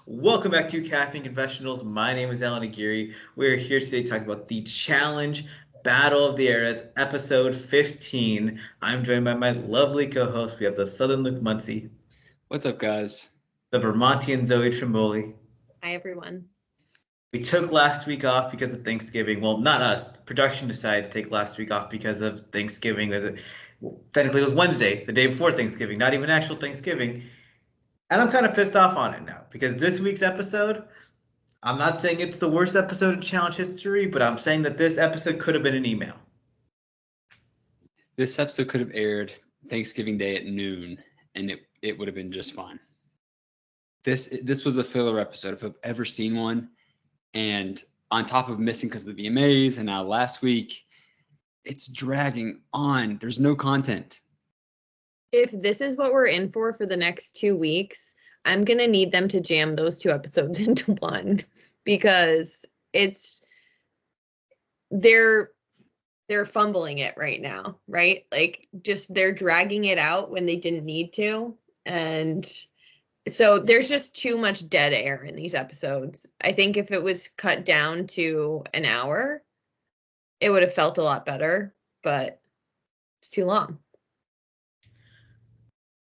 Welcome back to Caffeine Confessionals. My name is Allan. We're here today to talk about the Challenge Battle of the Eras, episode 15. I'm joined by my lovely co-host. We have the Southern Luke Muncie, What's up, guys? the Vermontian Zoe Trimboli. Hi, everyone. We took last week off because of Thanksgiving. Well, not us. The production decided to take last week off because of Thanksgiving. Technically, it was Wednesday, the day before Thanksgiving, not even actual Thanksgiving. And I'm kind of pissed off on it now because this week's episode, I'm not saying it's the worst episode in challenge history, but I'm saying that this episode could have been an email. This episode could have aired Thanksgiving Day at noon, and it would have been just fine. This was a filler episode if I've ever seen one, and on top of missing because of the VMAs, and now last week, it's dragging on. There's no content. If this is what we're in for the next 2 weeks, I'm going to need them to jam those two episodes into one because they're fumbling it right now, right? Like just they're dragging it out when they didn't need to. And so there's just too much dead air in these episodes. I think if it was cut down to an hour, it would have felt a lot better, but it's too long.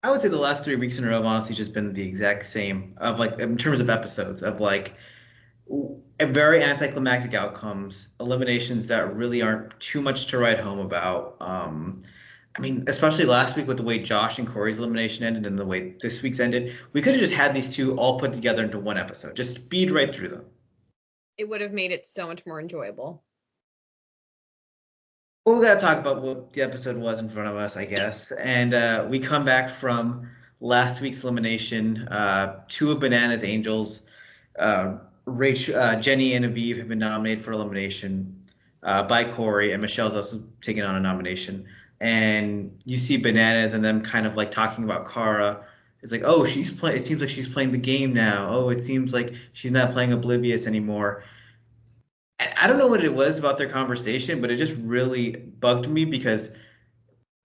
I would say the last 3 weeks in a row have honestly just been the exact same of like in terms of episodes of like very anticlimactic outcomes, eliminations that really aren't too much to write home about. I mean, especially last week with the way Josh and Corey's elimination ended and the way this week's ended, we could have just had these two all put together into one episode. Just speed right through them. It would have made it so much more enjoyable. Well, we got to talk about what the episode was in front of us, I guess. And we come back from last week's elimination. Two of Banana's Angels, Jenny and Aviv have been nominated for elimination by Corey, and Michelle's also taken on a nomination. And you see Bananas and them kind of like talking about Cara. It's like, oh, she's playing. It seems like she's playing the game now. Oh, it seems like she's not playing oblivious anymore. I don't know what it was about their conversation, but it just really bugged me because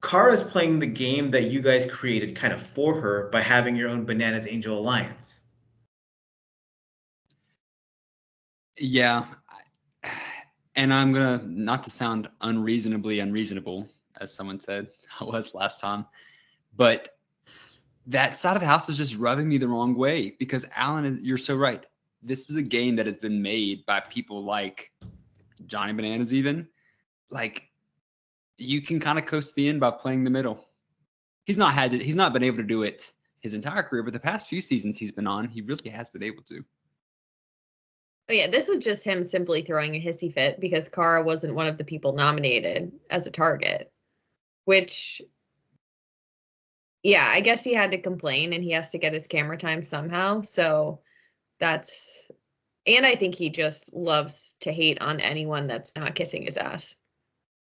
Kara's playing the game that you guys created kind of for her by having your own Bananas Angel Alliance. Yeah, and I'm gonna not to sound unreasonably unreasonable, as someone said I was last time, but that side of the house is just rubbing me the wrong way because Allan, you're so right. This is a game that has been made by people like Johnny Bananas, even. Like, you can kind of coast to the end by playing the middle. He's not been able to do it his entire career, but the past few seasons he's been on, he really has been able to. Oh yeah, this was just him simply throwing a hissy fit because Cara wasn't one of the people nominated as a target. Which, yeah, I guess he had to complain and he has to get his camera time somehow. So and I think he just loves to hate on anyone that's not kissing his ass.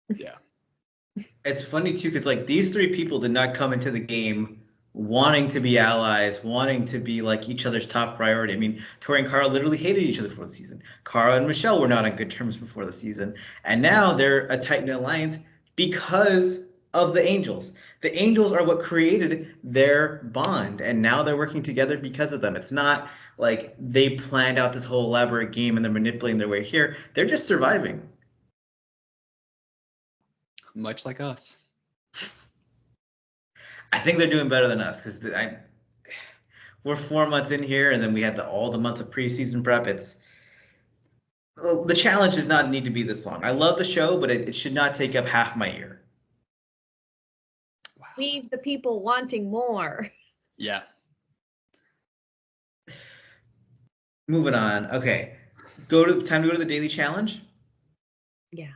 Yeah. It's funny too, because like these three people did not come into the game wanting to be allies, wanting to be like each other's top priority. I mean, Tori and Cara literally hated each other before the season. Cara and Michelle were not on good terms before the season. And now they're a tight-knit alliance because of the Angels. The Angels are what created their bond, and now they're working together because of them. It's not like they planned out this whole elaborate game and they're manipulating their way here. They're just surviving. Much like us. I think they're doing better than us because we're 4 months in here, and then we had all the months of preseason prep. The challenge does not need to be this long. I love the show, but it should not take up half my year. Wow. Leave the people wanting more. Yeah. Moving on. Okay, time to go to the daily challenge. Yeah.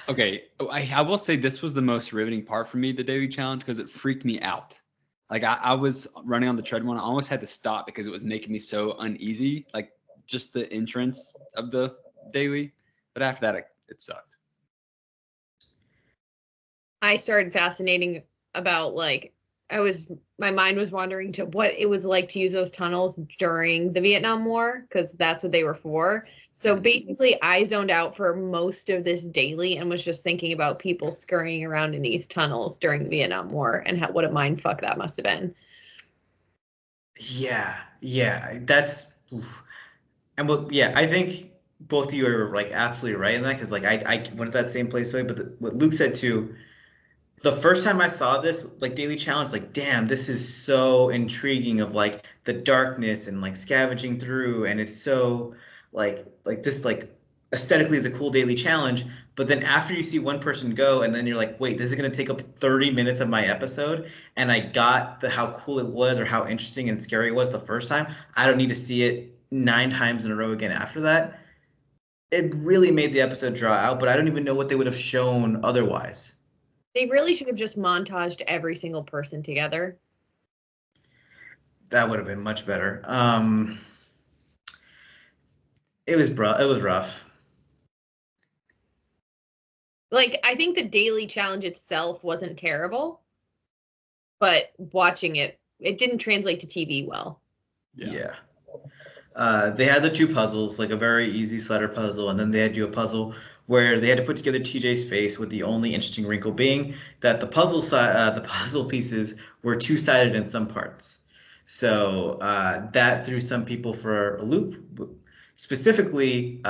Okay, I will say this was the most riveting part for me, the daily challenge, because it freaked me out. Like I was running on the treadmill and I almost had to stop because it was making me so uneasy, like just the entrance of the daily. But after that, it sucked. I started fascinating about my mind was wandering to what it was like to use those tunnels during the Vietnam War, because that's what they were for. So basically, I zoned out for most of this daily and was just thinking about people scurrying around in these tunnels during the Vietnam War and what a mind fuck that must have been. Yeah, that's oof. And yeah, I think both of you are like absolutely right in that because like I went to that same place away, but what Luke said too, the first time I saw this like daily challenge, like damn, this is so intriguing of like the darkness and like scavenging through, and it's so like this like aesthetically is a cool daily challenge. But then after you see one person go, and then you're like, wait, this is gonna take up 30 minutes of my episode, and I got the how cool it was or how interesting and scary it was the first time. I don't need to see it 9 times in a row again after that. It really made the episode draw out, but I don't even know what they would have shown otherwise. They really should have just montaged every single person together. That would have been much better. It was rough. Like, I think the daily challenge itself wasn't terrible, but watching it, it didn't translate to TV well. Yeah. They had the two puzzles, like a very easy slider puzzle, and then they had to do a puzzle where they had to put together TJ's face, with the only interesting wrinkle being that the puzzle pieces were two-sided in some parts. So that threw some people for a loop, specifically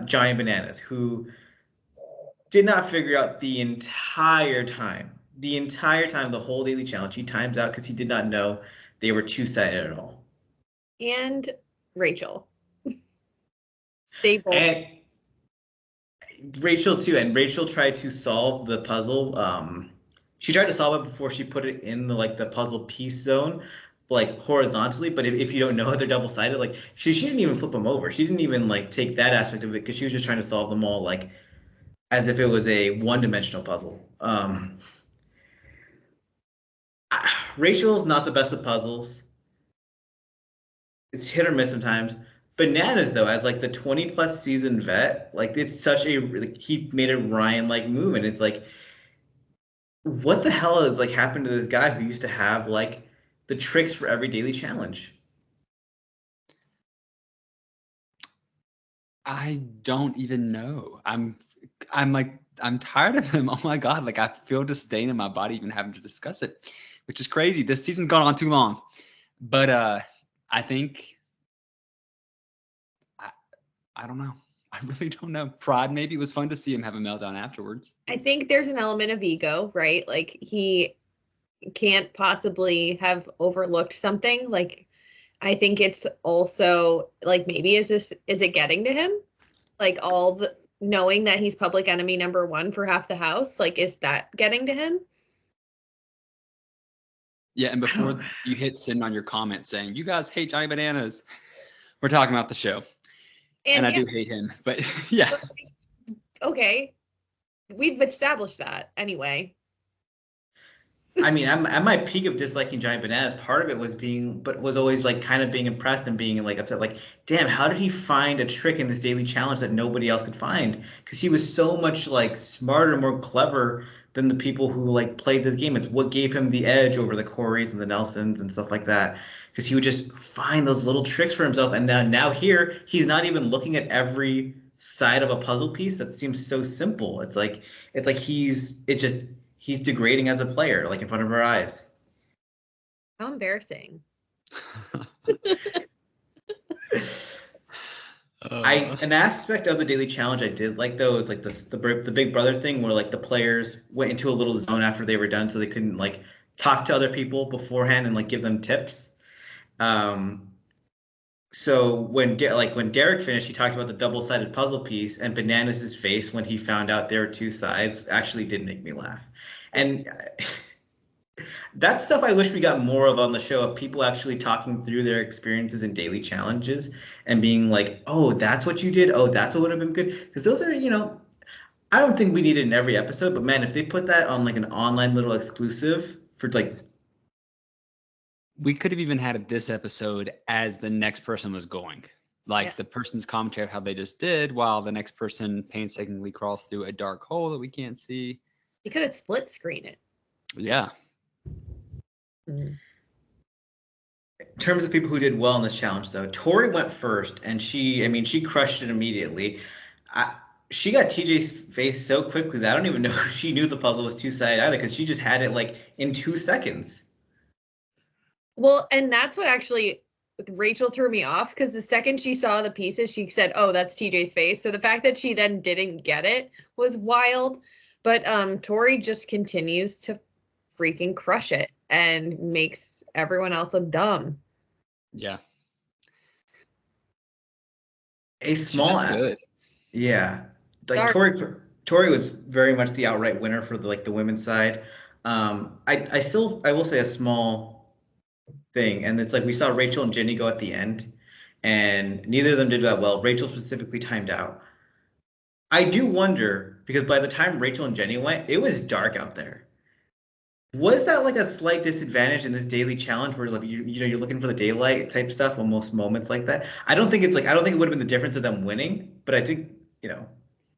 Giant Bananas, who did not figure out the entire time, the whole daily challenge. He times out because he did not know they were two-sided at all. And Rachel. They both. And Rachel too, and Rachel tried to solve the puzzle. She tried to solve it before she put it in the like the puzzle piece zone, like horizontally. But if you don't know they're double sided, like she didn't even flip them over. She didn't even like take that aspect of it because she was just trying to solve them all like as if it was a one-dimensional puzzle. Rachel's not the best with puzzles. It's hit or miss sometimes. Bananas though, as like the 20 plus season vet, like it's such a like, he made a Ryan like move, and it's like what the hell has like happened to this guy who used to have like the tricks for every daily challenge? I don't even know. I'm like I'm tired of him. Oh my god, like I feel disdain in my body even having to discuss it, which is crazy. This season's gone on too long. But I think I, I don't know. I really don't know. Pride, maybe it was fun to see him have a meltdown afterwards. I think there's an element of ego, right? Like he can't possibly have overlooked something. Like I think it's also like maybe is it getting to him? Like all the knowing that he's public enemy number one for half the house, like is that getting to him? Yeah, and before you hit send on your comment saying you guys hate Johnny Bananas, we're talking about the show, and I yeah, do hate him. But yeah, okay, we've established that anyway. I mean, I'm at my peak of disliking Giant Bananas. Part of it was was always like kind of being impressed and being like upset. Like, damn, how did he find a trick in this daily challenge that nobody else could find? Because he was so much like smarter, more clever than the people who like played this game. It's what gave him the edge over the Coreys and the Nelsons and stuff like that. Because he would just find those little tricks for himself. And now here, he's not even looking at every side of a puzzle piece that seems so simple. It's like he's degrading as a player, like in front of our eyes. How embarrassing. An aspect of the daily challenge I did like though is like the Big Brother thing where like the players went into a little zone after they were done, so they couldn't like talk to other people beforehand and like give them tips. Um, so when Derek finished, he talked about the double-sided puzzle piece, and Bananas' face when he found out there were two sides actually did make me laugh. And that stuff I wish we got more of on the show, of people actually talking through their experiences and daily challenges and being like, oh, that's what you did. Oh, that's what would have been good. Because those are, I don't think we need it in every episode, but man, if they put that on like an online little exclusive for like, we could have even had this episode as the next person was going. Like Yeah. the person's commentary of how they just did, while the next person painstakingly crawls through a dark hole that we can't see. You could have split screen it. Yeah. Mm. in terms of people who did well in this challenge, though, Tori went first, and she crushed it immediately. She got TJ's face so quickly that I don't even know if she knew the puzzle was two-sided either, because she just had it like in 2 seconds. Well, and that's what actually Rachel threw me off because the second she saw the pieces, she said, "Oh, that's TJ's face." So the fact that she then didn't get it was wild. But Tori just continues to freaking crush it and makes everyone else look dumb. Yeah. A She's small, just good. yeah, like Dark. Tori was very much the outright winner for the women's side. I will say a small thing, and it's like we saw Rachel and Jenny go at the end, and neither of them did that well. Rachel specifically timed out. I do wonder because by the time Rachel and Jenny went, it was dark out there. Was that like a slight disadvantage in this daily challenge where like you're looking for the daylight type stuff on most moments like that? I don't think it would have been the difference of them winning, but I think, you know,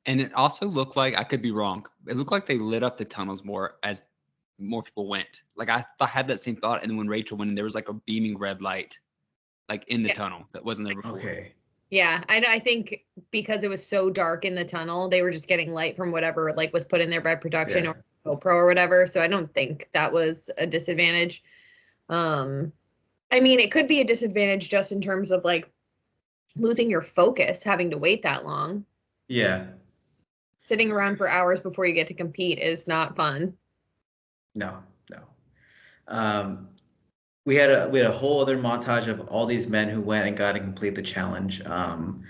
And it also looked like, I could be wrong, it looked like they lit up the tunnels more as more people went. Like I had that same thought, and when Rachel went in, there was like a beaming red light, like in the Yeah. tunnel that wasn't there before. okay. Yeah, I think because it was so dark in the tunnel, they were just getting light from whatever like was put in there by production Yeah. or GoPro or whatever. So I don't think that was a disadvantage. I mean, it could be a disadvantage just in terms of like losing your focus, having to wait that long. Yeah. Sitting around for hours before you get to compete is not fun. No, no. Um, we had a whole other montage of all these men who went and got to complete the challenge. Kylan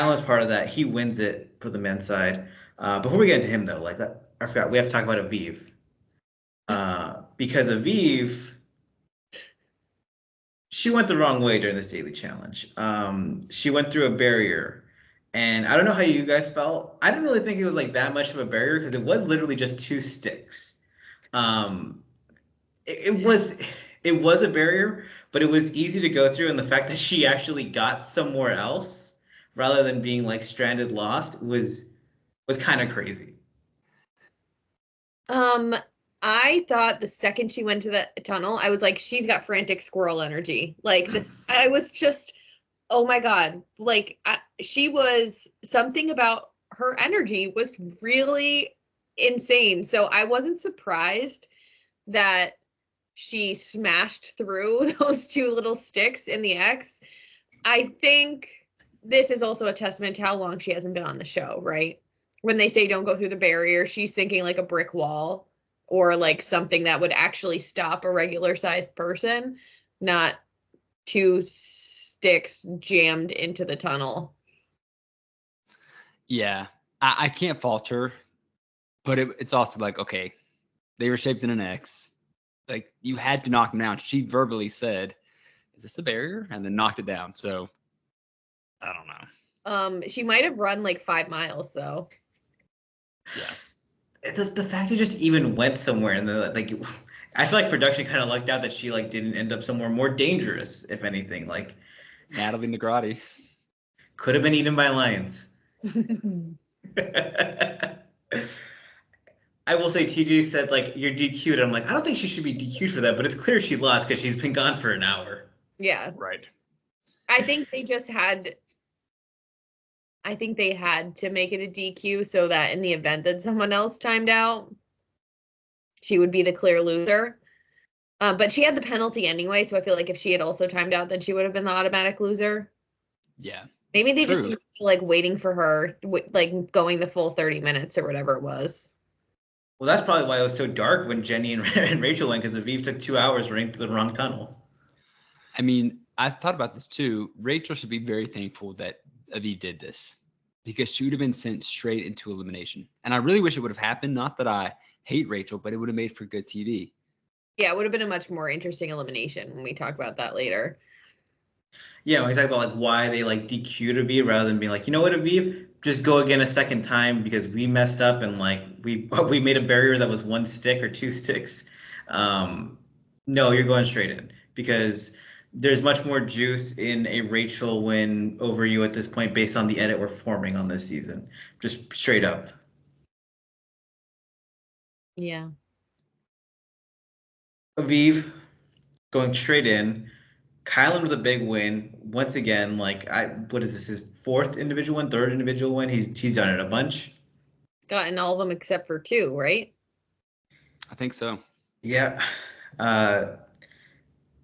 was part of that. He wins it for the men's side. Before we get into him though, like that, I forgot we have to talk about Aviv. Because Aviv, she went the wrong way during this daily challenge. She went through a barrier, and I don't know how you guys felt. I didn't really think it was like that much of a barrier because it was literally just two sticks. Um, it was a barrier, but it was easy to go through, and the fact that she actually got somewhere else rather than being like stranded lost was kind of crazy. Um, I thought the second she went to the tunnel, I was like, she's got frantic squirrel energy. Like this, I was just, oh my God. Like she was something about her energy was really insane. So I wasn't surprised that she smashed through those two little sticks in the X. I think this is also a testament to how long she hasn't been on the show, right? When they say don't go through the barrier, she's thinking like a brick wall or like something that would actually stop a regular sized person, not two sticks jammed into the tunnel. Yeah, I can't fault her, but it's also like, okay, they were shaped in an X. Like you had to knock them down. She verbally said, "Is this a barrier?" and then knocked it down. So I don't know. She might have run like 5 miles though. Yeah. The fact it just even went somewhere and the like, I feel like production kind of lucked out that she like didn't end up somewhere more dangerous, if anything. Like, Natalie Negrotti. could have been eaten by lions. I will say TJ said like you're DQ'd. I'm like, I don't think she should be DQ'd for that, but it's clear she lost because she's been gone for an hour. Yeah. Right. I think they just had I think they had to make it a DQ so that in the event that someone else timed out, she would be the clear loser. But she had the penalty anyway, so I feel like if she had also timed out, then she would have been the automatic loser. Yeah. Maybe they True. just like waiting for her, like going the full 30 minutes or whatever it was. Well, that's probably why it was so dark when Jenny and Rachel went because Aviv took 2 hours running through the wrong tunnel. I mean, I've thought about this too. Rachel should be very thankful that Aviv did this because she would have been sent straight into elimination. And I really wish it would have happened. Not that I hate Rachel, but it would have made for good TV. Yeah, it would have been a much more interesting elimination when we talk about that later. Yeah, when we talk about like why they like DQ'd Aviv rather than being like, you know what, Aviv, just go again a second time because we messed up and like we made a barrier that was one stick or two sticks. No, you're going straight in because there's much more juice in a Rachel win over you at this point based on the edit we're forming on this season. Just straight up. Yeah. Aviv going straight in. Kyland with a big win. Once again, like what is this, his fourth individual win, third individual win? He's done it a bunch. Gotten all of them except for two, right? I think so. Yeah. Uh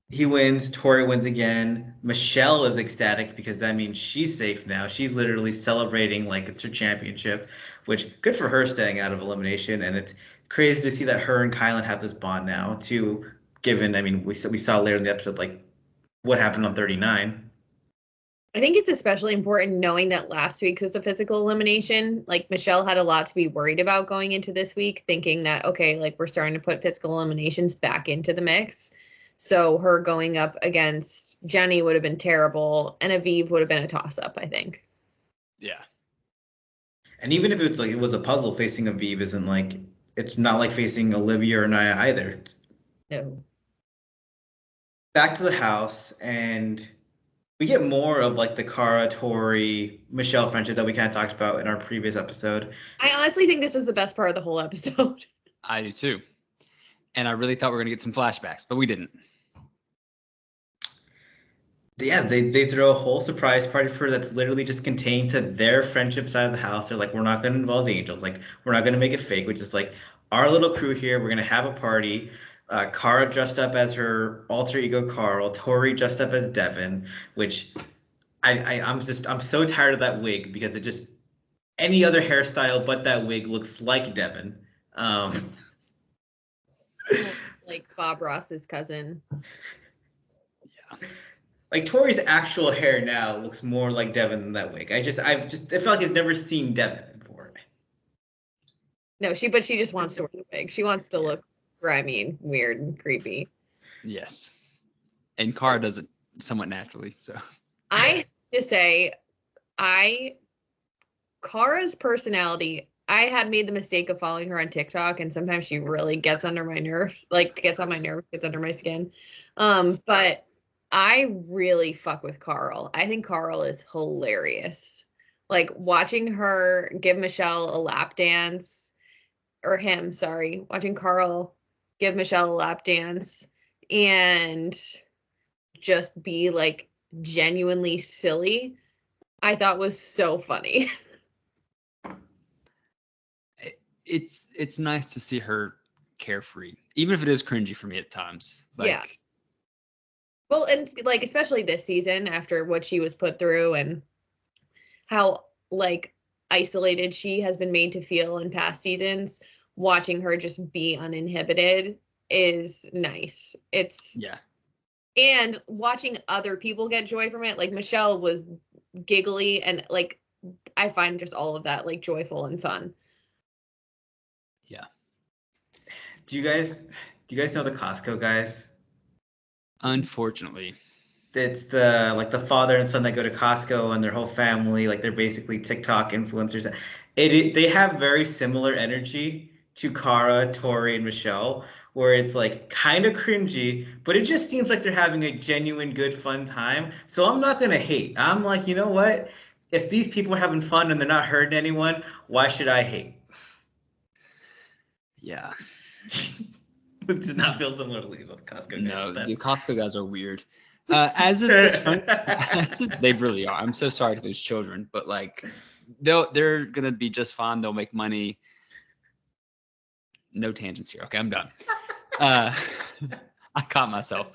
He wins. Tori wins again. Michele is ecstatic because that means she's safe now. She's literally celebrating like it's her championship, which good for her staying out of elimination. And it's crazy to see that her and Kylan have this bond now. Too, given I mean we saw later in the episode like what happened on 39. I think it's especially important knowing that last week was a physical elimination. Like Michele had a lot to be worried about going into this week, thinking that, okay, like we're starting to put physical eliminations back into the mix. So her going up against Jenny would have been terrible, and Aviv would have been a toss up, I think. Yeah. And even if it's like it was a puzzle, facing Aviv isn't like it's not like facing Olivia or Naya either. No. Back to the house, and we get more of like the Kara, Tori, Michele friendship that we kind of talked about in our previous episode. I honestly think this was the best part of the whole episode. I do too. And I really thought we were going to get some flashbacks, but we didn't. Yeah, they throw a whole surprise party for her that's literally just contained to their friendship side of the house. They're like, we're not going to involve the angels. Like, we're not going to make it fake, which is like our little crew here. We're going to have a party. Kara dressed up as her alter ego Carl. Tori dressed up as Devin, which I'm so tired of that wig because it just any other hairstyle but that wig looks like Devin. Like Bob Ross's cousin. Yeah. Like Tori's actual hair now looks more like Devin than that wig. I feel like he's never seen Devin before. No, she just wants to wear the wig. She wants to look grimy and weird and creepy. Yes. And Kara does it somewhat naturally. So I just say Kara's personality, I had made the mistake of following her on TikTok, and sometimes she really gets under my nerves, like gets on my nerves, gets under my skin. But I really fuck with Carl. I think Carl is hilarious. Like watching her give Michele a lap dance, or him, sorry, watching Carl give Michele a lap dance and just be like genuinely silly, I thought was so funny. it's nice to see her carefree, even if it is cringy for me at times. Like, yeah. Well, and like especially this season after what she was put through and how like isolated she has been made to feel in past seasons, watching her just be uninhibited is nice. It's yeah. And watching other people get joy from it, like Michele was giggly and like I find just all of that like joyful and fun. Yeah. Do you guys know the Costco guys? Unfortunately. It's the father and son that go to Costco and their whole family, like they're basically TikTok influencers. They have very similar energy to Kara, Tori, and Michele, where it's like kind of cringy, but it just seems like they're having a genuine good fun time. So I'm not gonna hate. I'm like, you know what? If these people are having fun and they're not hurting anyone, why should I hate? Yeah. It does not feel similarly with Costco guys. No, the Costco guys are weird. As is this friend, they really are. I'm so sorry to those children, but like they're gonna be just fine. They'll make money. No tangents here. Okay, I'm done. I caught myself.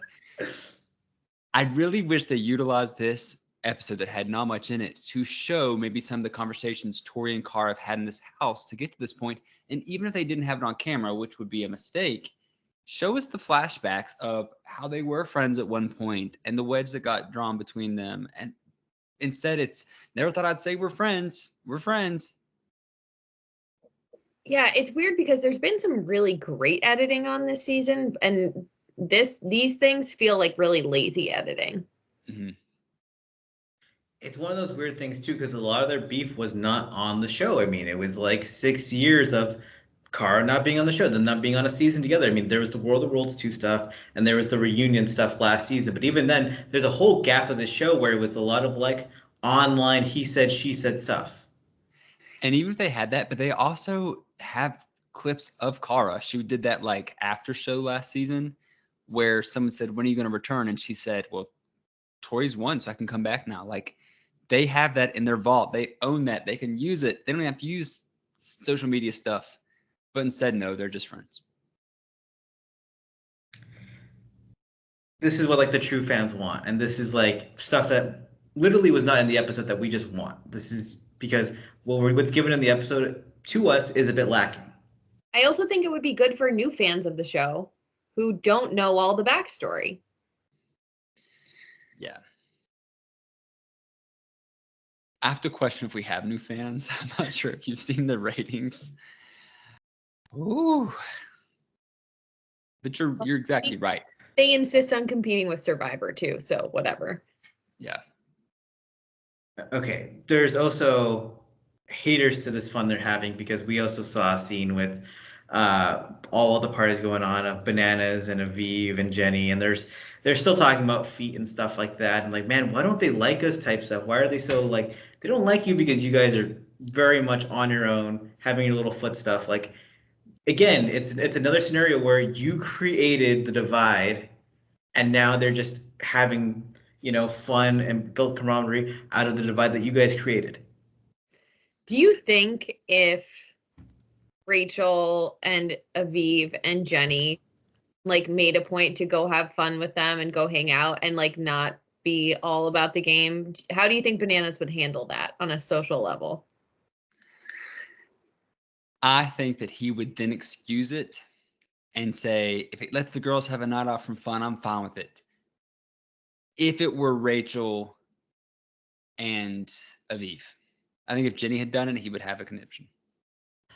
I really wish they utilized this episode that had not much in it to show maybe some of the conversations Tori and Kara have had in this house to get to this point. And even if they didn't have it on camera, which would be a mistake, show us the flashbacks of how they were friends at one point and the wedge that got drawn between them. And instead, it's never thought I'd say we're friends. We're friends. Yeah, it's weird because there's been some really great editing on this season, and these things feel like really lazy editing. Mm-hmm. It's one of those weird things too, because a lot of their beef was not on the show. I mean, it was like 6 years of Kara not being on the show, them not being on a season together. I mean, there was the World of Worlds 2 stuff, and there was the reunion stuff last season. But even then, there's a whole gap of the show where it was a lot of like online he said, she said stuff. And even if they had that, but they also have clips of Kara. She did that like after show last season where someone said, "When are you going to return?" And she said, "Well, Tori's won, so I can come back now." Like they have that in their vault. They own that. They can use it. They don't have to use social media stuff. But instead, no, they're just friends. this is what like the true fans want, and this is like stuff that literally was not in the episode that we just want. This is because what's given in the episode to us is a bit lacking. I also think it would be good for new fans of the show who don't know all the backstory. Yeah. I have to question if we have new fans. I'm not sure if you've seen the ratings. Ooh. But you're exactly right. They insist on competing with Survivor too, so whatever. Yeah. Okay, there's also haters to this fun they're having because we also saw a scene with all of the parties going on of Bananas and Aviv and Jenny, and they're still talking about feet and stuff like that. And like, man, why don't they like us type stuff? Why are they so like they don't like you because you guys are very much on your own, having your little foot stuff. Like again, it's another scenario where you created the divide, and now they're just having fun and built camaraderie out of the divide that you guys created. Do you think if Rachel and Aviv and Jenny like made a point to go have fun with them and go hang out and like not be all about the game, how do you think Bananas would handle that on a social level? I think that he would then excuse it and say, if it lets the girls have a night off from fun, I'm fine with it. If it were Rachel and Aviv, I think if Jenny had done it, he would have a conniption.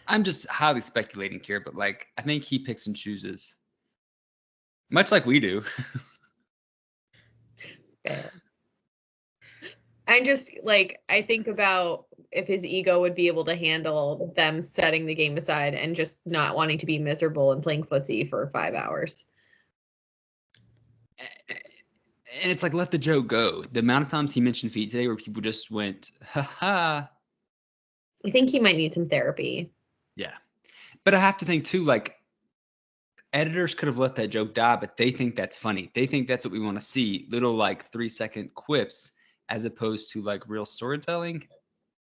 I'm just highly speculating here, but like I think he picks and chooses, much like we do. Fair. I'm just like, I think about if his ego would be able to handle them setting the game aside and just not wanting to be miserable and playing footsie for 5 hours. And it's like, let the joke go. The amount of times he mentioned feet today where people just went, ha ha. I think he might need some therapy. Yeah. But I have to think too, like, editors could have let that joke die, but they think that's funny. They think that's what we want to see. Little like 3-second quips as opposed to like real storytelling.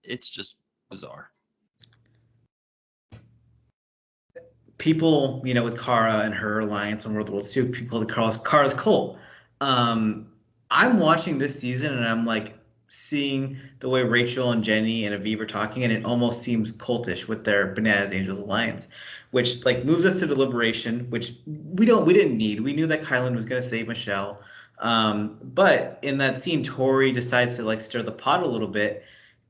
It's just bizarre. People, with Kara and her alliance on World War II, people that Kara's cool. I'm watching this season and I'm like seeing the way Rachel and Jenny and Aviv are talking, and it almost seems cultish with their Bananas Angels alliance, which like moves us to Deliberation, which we didn't need. We knew that Kyland was gonna save Michele. But in that scene, Tori decides to like stir the pot a little bit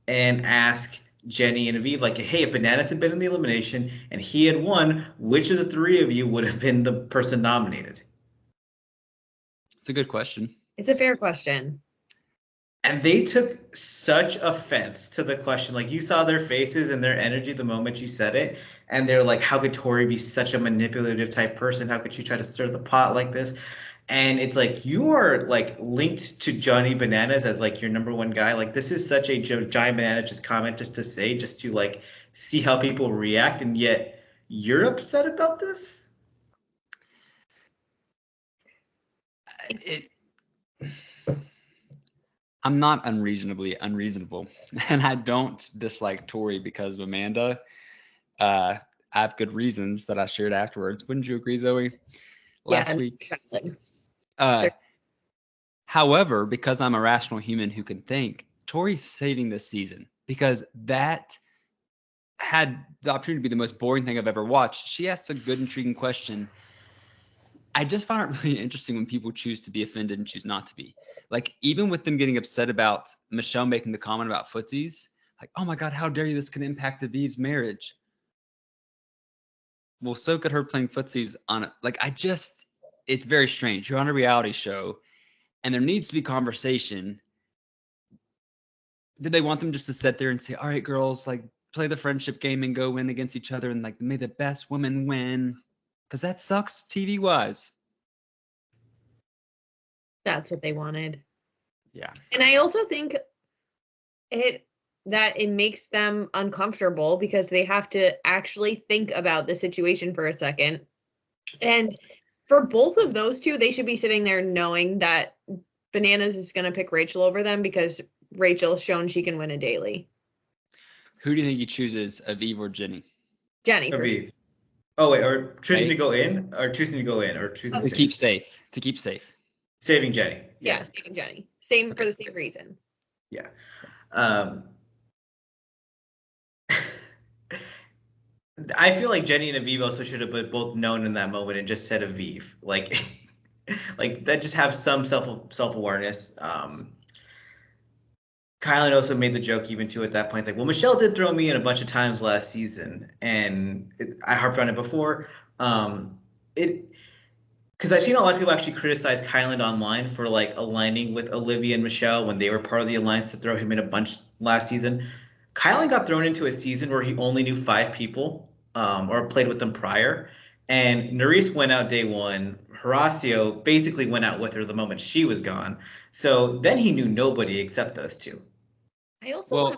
and ask Jenny and Aviv, like, hey, if Bananas had been in the elimination and he had won, which of the three of you would have been the person nominated? It's a good question. It's a fair question. And they took such offense to the question. Like, you saw their faces and their energy the moment you said it. And they're like, how could Tori be such a manipulative type person? How could she try to stir the pot like this? And it's like, you are like linked to Johnny Bananas as like your number one guy. Like, this is such a giant banana just comment just to say, just to like see how people react. And yet you're upset about this? I'm not unreasonably unreasonable, and I don't dislike Tori because of Amanda. I have good reasons that I shared afterwards. Wouldn't you agree, Zoe? Last week. However, because I'm a rational human who can think, Tori's saving this season because that had the opportunity to be the most boring thing I've ever watched. She asked a good, intriguing question. I just find it really interesting when people choose to be offended and choose not to be. Like, even with them getting upset about Michele making the comment about footsies, like, oh my God, how dare you? This can impact Aviv's marriage. Well, so could her playing footsies on it. Like, it's very strange. You're on a reality show and there needs to be conversation. Did they want them just to sit there and say, all right, girls, like, play the friendship game and go win against each other and like, may the best woman win? Because that sucks TV wise. That's what they wanted. Yeah. And I also think that it makes them uncomfortable because they have to actually think about the situation for a second. And for both of those two, they should be sitting there knowing that Bananas is going to pick Rachel over them because Rachel's shown she can win a daily. Who do you think he chooses, Aviv or Jenny? Jenny. Aviv. Oh, wait, or choosing to go in, or choosing to go in, or choosing to keep safe. To keep safe. Saving Jenny. Yeah, saving Jenny. Same for the same reason. Yeah. I feel like Jenny and Aviv also should have been both known in that moment and just said Aviv. Like, like that just have some self-awareness. Kylan also made the joke even too at that point. It's like, well, Michele did throw me in a bunch of times last season, and I harped on it before. It because I've seen a lot of people actually criticize Kylan online for like aligning with Olivia and Michele when they were part of the alliance to throw him in a bunch last season. Kylan got thrown into a season where he only knew 5 people, or played with them prior. And Nerys went out day one. Horacio basically went out with her the moment she was gone. So then he knew nobody except those two. I also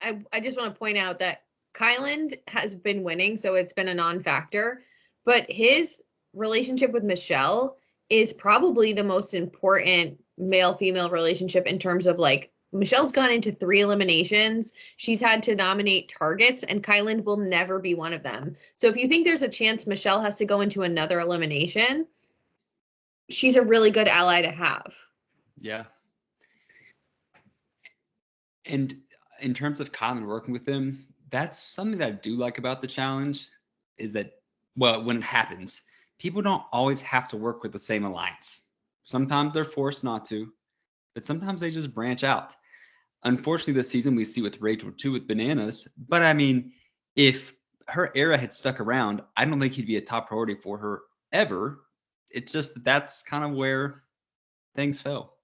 I just want to point out that Kyland has been winning, so it's been a non-factor, but his relationship with Michele is probably the most important male-female relationship in terms of like Michelle's gone into 3 eliminations. She's had to nominate targets, and Kyland will never be one of them. So if you think there's a chance Michele has to go into another elimination, she's a really good ally to have. Yeah. And in terms of Kyland working with them, that's something that I do like about the challenge is that, well, when it happens, people don't always have to work with the same alliance. Sometimes they're forced not to, but sometimes they just branch out. Unfortunately, this season we see with Rachel too with Bananas. But I mean, if her era had stuck around, I don't think he'd be a top priority for her ever. It's just that that's kind of where things fell.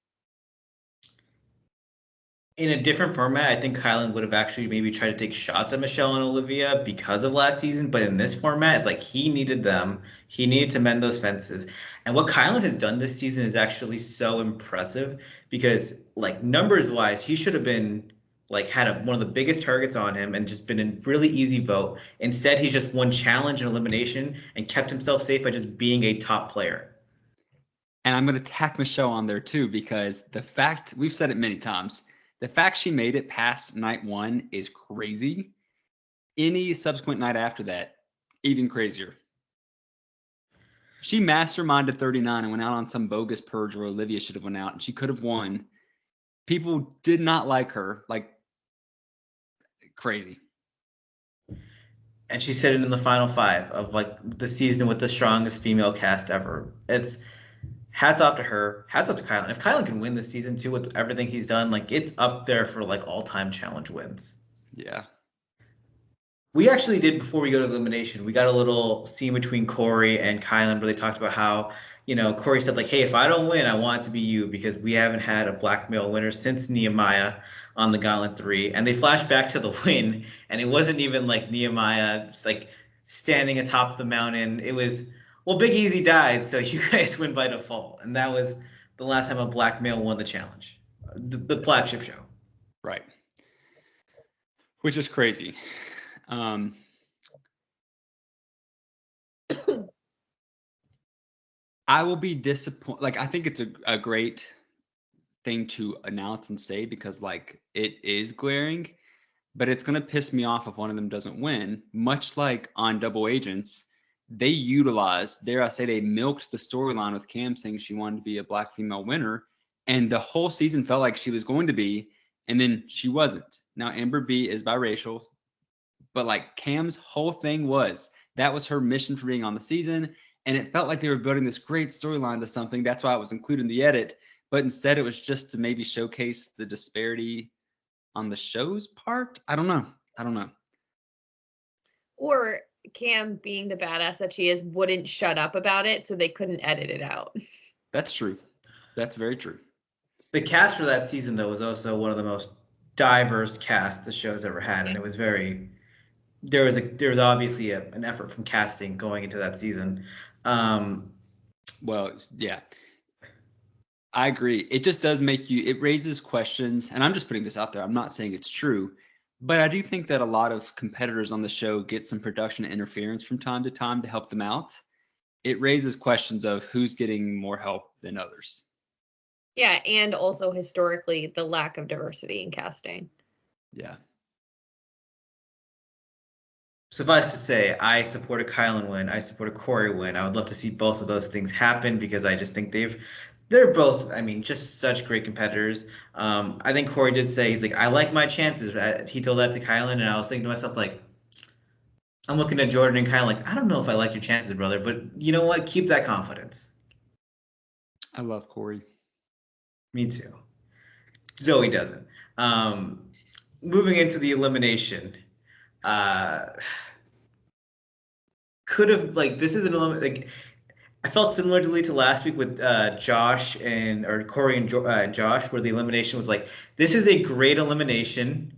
In a different format, I think Kylan would have actually maybe tried to take shots at Michele and Olivia because of last season. But in this format, it's like he needed them. He needed to mend those fences. And what Kylan has done this season is actually so impressive because, like, numbers wise, he should have been like had one of the biggest targets on him and just been a really easy vote. Instead, he's just won challenge and elimination and kept himself safe by just being a top player. And I'm going to tack Michele on there too, because the fact, we've said it many times, the fact she made it past night 1 is crazy. Any subsequent night after that, even crazier. She masterminded 39 and went out on some bogus purge where Olivia should have went out and she could have won. People did not like her, like crazy. And she said it in the final 5 of like the season with the strongest female cast ever. It's hats off to her. Hats off to Kylan. If Kylan can win this season too with everything he's done, like it's up there for like all-time challenge wins. Yeah. We actually did before we go to elimination. We got a little scene between Corey and Kylan where they talked about how, Corey said like, "Hey, if I don't win, I want it to be you because we haven't had a black male winner since Nehemiah on the Gauntlet 3." And they flashed back to the win, and it wasn't even like Nehemiah just like standing atop the mountain. It was, well, Big Easy died, so you guys win by default. And that was the last time a black male won the challenge, the flagship show. Right. Which is crazy. I will be disappointed. Like, I think it's a great thing to announce and say because, like, it is glaring, but it's going to piss me off if one of them doesn't win. Much like on Double Agents, they utilized, dare I say, they milked the storyline with Cam saying she wanted to be a black female winner, and the whole season felt like she was going to be, and then she wasn't. Now, Amber B is biracial, but like Cam's whole thing was that was her mission for being on the season. And it felt like they were building this great storyline to something. That's why it was included in the edit. But instead, it was just to maybe showcase the disparity on the show's part. I don't know. Or Cam, being the badass that she is, wouldn't shut up about it, so they couldn't edit it out. That's true. That's very true. The cast for that season, though, was also one of the most diverse casts the show's ever had, and it was very. There was obviously an effort from casting going into that season. Well, yeah, I agree. It just does make you. It raises questions, and I'm just putting this out there. I'm not saying it's true, but I do think that a lot of competitors on the show get some production interference from time to time to help them out. It raises questions of who's getting more help than others. Yeah, and also historically, the lack of diversity in casting. Yeah. Suffice to say, I support a Kylan win. I support a Corey win. I would love to see both of those things happen because I just think they've They're both, I mean, just such great competitors. I think Corey did say he's like, I like my chances. He told that to Kylan, and I was thinking to myself like, I'm looking at Jordan and Kylan like, I don't know if I like your chances, brother, but you know what? Keep that confidence. I love Corey. Me too. Zoe doesn't. Um, moving into the elimination, uh, could have like this is an like I felt similarly to last week with Josh and or Corey and Josh, where the elimination was like, this is a great elimination,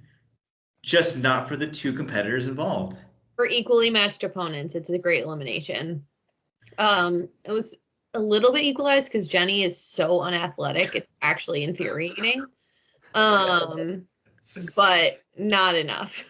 just not for the two competitors involved. For equally matched opponents, it's a great elimination. It was a little bit equalized because Jenny is so unathletic. It's actually infuriating. But not enough.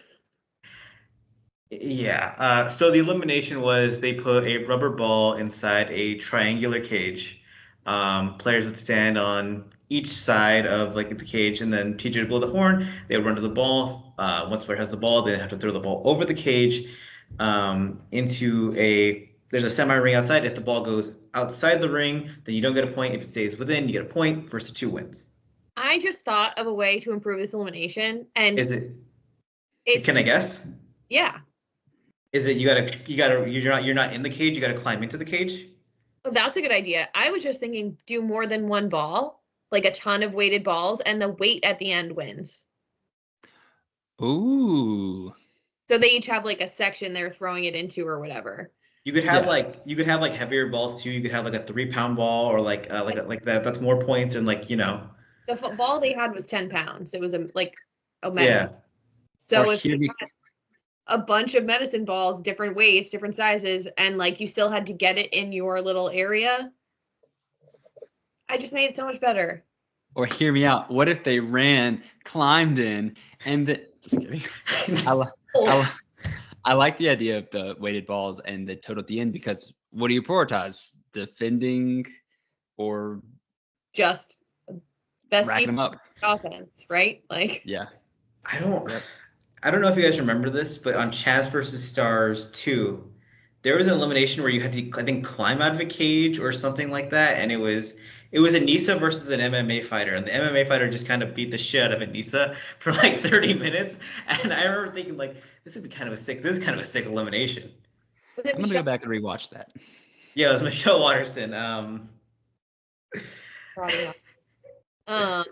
Yeah. So the elimination was they put a rubber ball inside a triangular cage. Players would stand on each side of like the cage, and then teacher would blow the horn. They would run to the ball. Once the player has the ball, they have to throw the ball over the cage into a. There's a semi ring outside. If the ball goes outside the ring, then you don't get a point. If it stays within, you get a point. First to two wins. I just thought of a way to improve this elimination, and Is it? it's Can I guess? yeah. Is it you're not in the cage, you gotta climb into the cage? That's a good idea. I was just thinking do more than one ball, like a ton of weighted balls, and the weight at the end wins. Ooh. So they each have like a section they're throwing it into or whatever. You could have Yeah. like heavier balls too. You could have like a 3 pound ball or like that. That's more points and like The ball they had was 10 pounds. It was a medicine. yeah. So Or if here you had a bunch of medicine balls, different weights, different sizes, and like you still had to get it in your little area, I just made it so much better. Or hear me out. What if they ran, climbed in, and just kidding. I like the idea of the weighted balls and the total at the end because what do you prioritize? Defending or Just best racking them up? offense, right? Like Yeah. I don't Yep. I don't know if you guys remember this, but on Chaz versus Stars 2, there was an elimination where you had to, I think, climb out of a cage or something like that, and it was Anissa versus an MMA fighter, and the MMA fighter just kind of beat the shit out of Anissa for like 30 minutes, and I remember thinking like, this is kind of a sick elimination. was it I'm gonna Michele? go back and rewatch that. Yeah, it was Michelle Watterson. Probably not.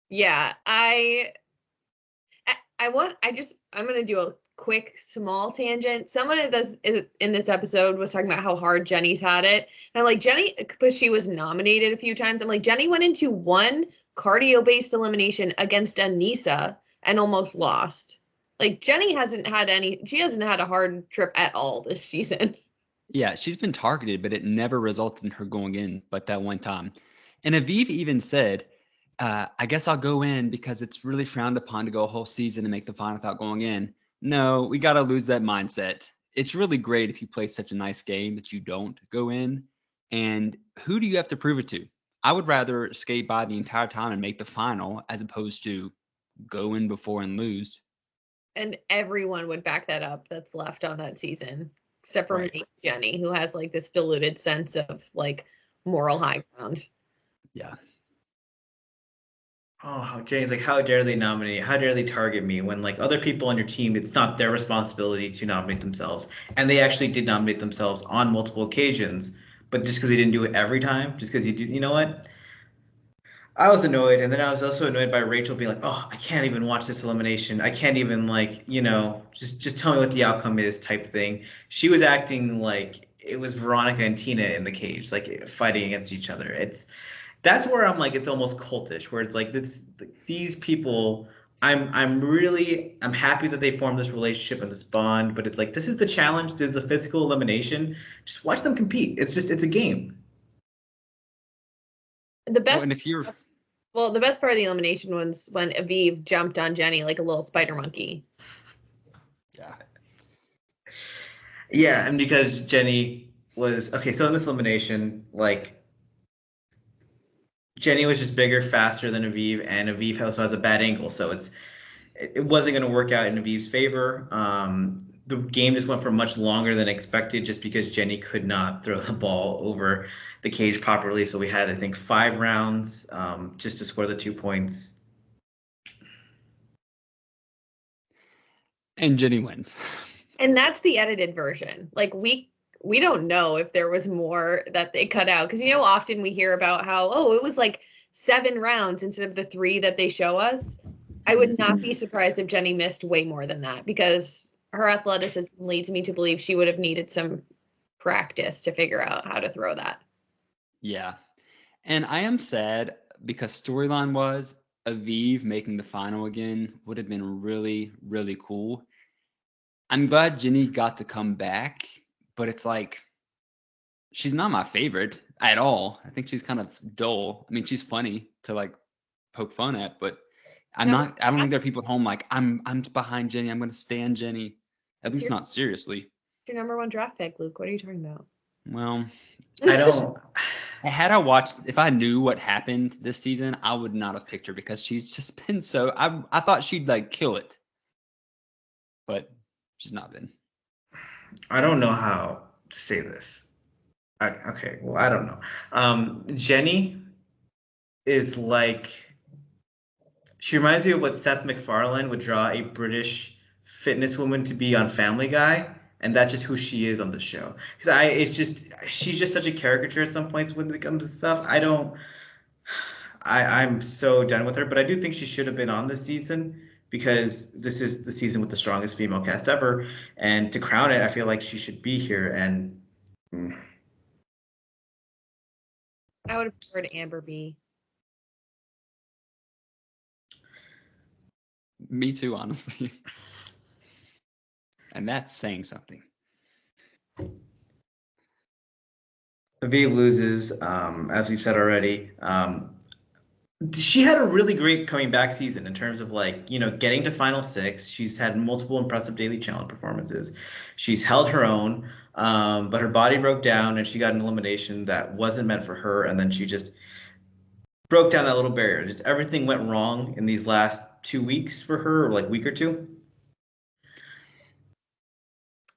Yeah, I'm gonna do a quick small tangent. Someone in this episode was talking about how hard Jenny's had it. And I'm like, Jenny, because she was nominated a few times. I'm like, Jenny went into one cardio-based elimination against Anissa and almost lost. Like Jenny she hasn't had a hard trip at all this season. Yeah, she's been targeted, but it never resulted in her going in but that one time. And Aviv even said, I guess I'll go in because it's really frowned upon to go a whole season and make the final without going in. No, we got to lose that mindset. It's really great if you play such a nice game that you don't go in. And who do you have to prove it to? I would rather skate by the entire time and make the final as opposed to go in before and lose. And everyone would back that up that's left on that season, except for Right. me, Jenny, who has like this diluted sense of like moral high ground. Yeah. Oh, Jenny's like, how dare they nominate? How dare they target me when like other people on your team, it's not their responsibility to nominate themselves, and they actually did nominate themselves on multiple occasions, but just because they didn't do it every time, just because you know what? I was annoyed, and then I was also annoyed by Rachel being like, "Oh, I can't even watch this elimination. I can't even like, just tell me what the outcome is," type thing. She was acting like it was Veronica and Tina in the cage, like fighting against each other. That's where I'm like, it's almost cultish, where it's like these people. I'm happy that they formed this relationship and this bond, but it's like this is the challenge. This is a physical elimination. Just watch them compete. It's a game. The Oh, best and if you're Well, the best part of the elimination was when Aviv jumped on Jenny like a little spider monkey. yeah. Yeah, and because Jenny was okay, so in this elimination, like Jenny was just bigger, faster than Aviv, and Aviv also has a bad angle, so it wasn't going to work out in Aviv's favor. the game just went for much longer than expected just because Jenny could not throw the ball over the cage properly. So we had, I think, 5 rounds just to score the 2 points. And Jenny wins. And that's the edited version. Like we don't know if there was more that they cut out, because often we hear about how it was like 7 rounds instead of the 3 that they show us. I would not be surprised if Jenny missed way more than that, because her athleticism leads me to believe she would have needed some practice to figure out how to throw that. Yeah. And I am sad because storyline was Aviv making the final again would have been really, really cool. I'm glad Jenny got to come back, but it's like, she's not my favorite at all. I think she's kind of dull. I mean, she's funny to like poke fun at, but I don't think there are people at home like, I'm behind Jenny. I'm going to stand Jenny. At least not seriously. Your number 1 draft pick, Luke. What are you talking about? Well, I don't. Had I watched, if I knew what happened this season, I would not have picked her because she's just been so. I thought she'd like kill it, but she's not been. I don't know how to say this. Okay, well, I don't know. Jenny is like, she reminds me of what Seth MacFarlane would draw a British fitness woman to be on Family Guy, and that's just who she is on the show. Because she's just such a caricature at some points when it comes to stuff. I'm so done with her, but I do think she should have been on this season because this is the season with the strongest female cast ever, and to crown it, I feel like she should be here. And I would have preferred Amber B. Me too, honestly. And that's saying something. Aviv loses, as we've said already. She had a really great coming back season in terms of getting to Final 6. She's had multiple impressive daily challenge performances. She's held her own, but her body broke down and she got an elimination that wasn't meant for her. And then she just broke down that little barrier. Just everything went wrong in these last 2 weeks for her, or week or 2.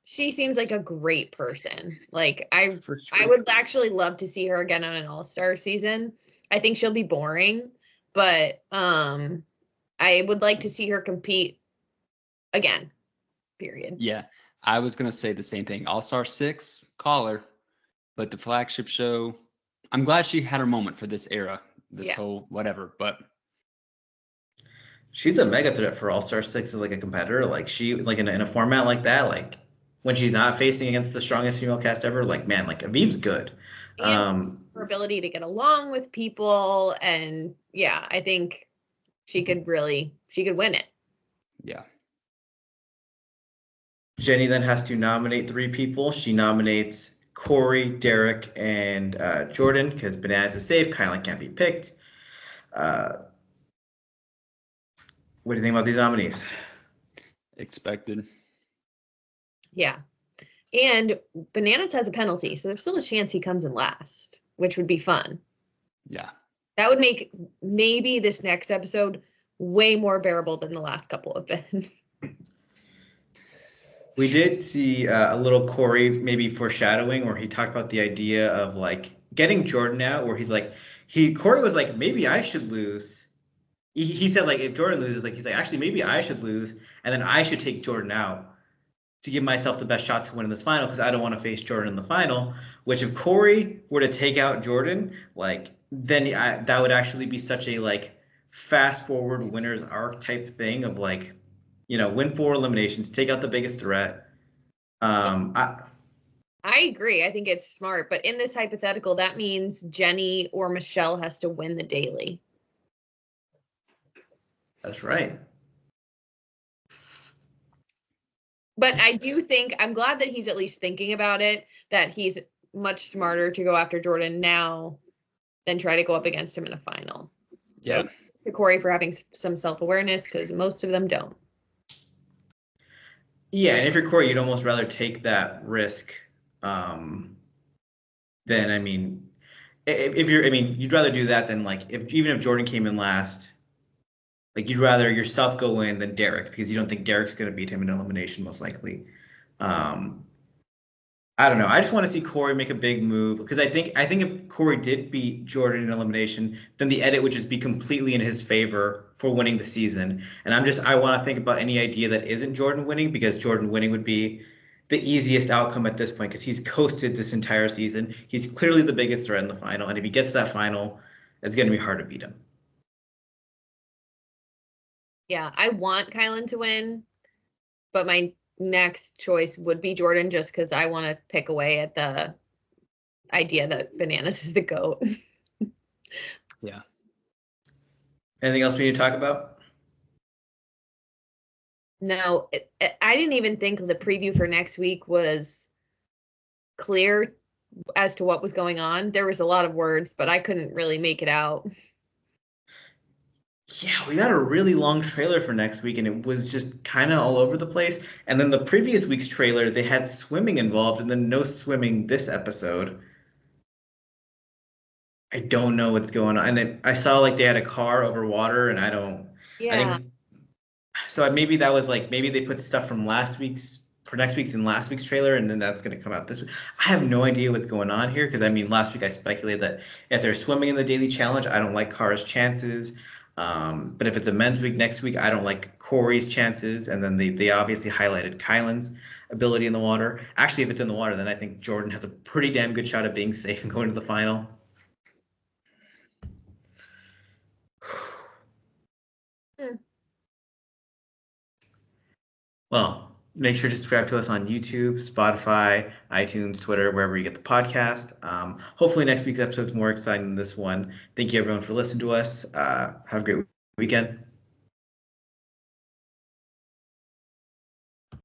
She seems like a great person. I sure. would actually love to see her again on an All-Star season. I think she'll be boring, but I would like to see her compete again. Period. Yeah, I was gonna say the same thing. All-Star 6, call her, but the flagship show. I'm glad she had her moment for this era, whole whatever. But she's a mega threat for All-Star 6 as a competitor. She in a format like that, when she's not facing against the strongest female cast ever, Aviv's good. And her ability to get along with people, and I think she could win it. Yeah. Jenny then has to nominate 3 people. She nominates Corey, Derek, and Jordan because Bananas is safe. Kyland can't be picked. What do you think about these nominees? Expected. Yeah. And Bananas has a penalty, so there's still a chance he comes in last, which would be fun. Yeah. That would make maybe this next episode way more bearable than the last couple have been. We did see a little Corey maybe foreshadowing where he talked about the idea of getting Jordan out, where Corey was like, maybe I should lose. He said if Jordan loses, he's actually maybe I should lose, and then I should take Jordan out to give myself the best shot to win in this final because I don't want to face Jordan in the final. Which if Corey were to take out Jordan, then that would actually be such a fast forward winner's arc type thing of win 4 eliminations, take out the biggest threat. I agree. I think it's smart, but in this hypothetical, that means Jenny or Michele has to win the daily. That's right. But I do think, I'm glad that he's at least thinking about it, that he's much smarter to go after Jordan now than try to go up against him in a final. So to Corey for having some self-awareness, because most of them don't. Yeah, and if you're Corey, you'd almost rather take that risk than, you'd rather do that than even if Jordan came in last, you'd rather yourself go in than Derek because you don't think Derek's going to beat him in elimination most likely. I don't know. I just want to see Corey make a big move because I think if Corey did beat Jordan in elimination, then the edit would just be completely in his favor for winning the season. And I want to think about any idea that isn't Jordan winning because Jordan winning would be the easiest outcome at this point because he's coasted this entire season. He's clearly the biggest threat in the final, and if he gets to that final, it's going to be hard to beat him. Yeah, I want Kylan to win, but my next choice would be Jordan just because I want to pick away at the idea that Bananas is the GOAT. Yeah. Anything else we need to talk about? No, I didn't even think the preview for next week was clear as to what was going on. There was a lot of words, but I couldn't really make it out. Yeah, we got a really long trailer for next week, and it was just kind of all over the place. And then the previous week's trailer, they had swimming involved, and then no swimming this episode. I don't know what's going on. And then I saw like they had a car over water, and I Yeah. think so. Maybe that was like maybe they put stuff from last week's for next week's in last week's trailer, and then that's going to come out this week. I have no idea what's going on here because I mean, last week I speculated that if they're swimming in the daily challenge, I don't like Kara's chances. But if it's a men's week next week, I don't like Corey's chances. And then they obviously highlighted Kylan's ability in the water. Actually, if it's in the water, then I think Jordan has a pretty damn good shot at being safe and going to the final. Hmm. Well, make sure to subscribe to us on YouTube, Spotify, iTunes, Twitter, wherever you get the podcast. Hopefully next week's episode is more exciting than this one. Thank you everyone for listening to us. Have a great weekend.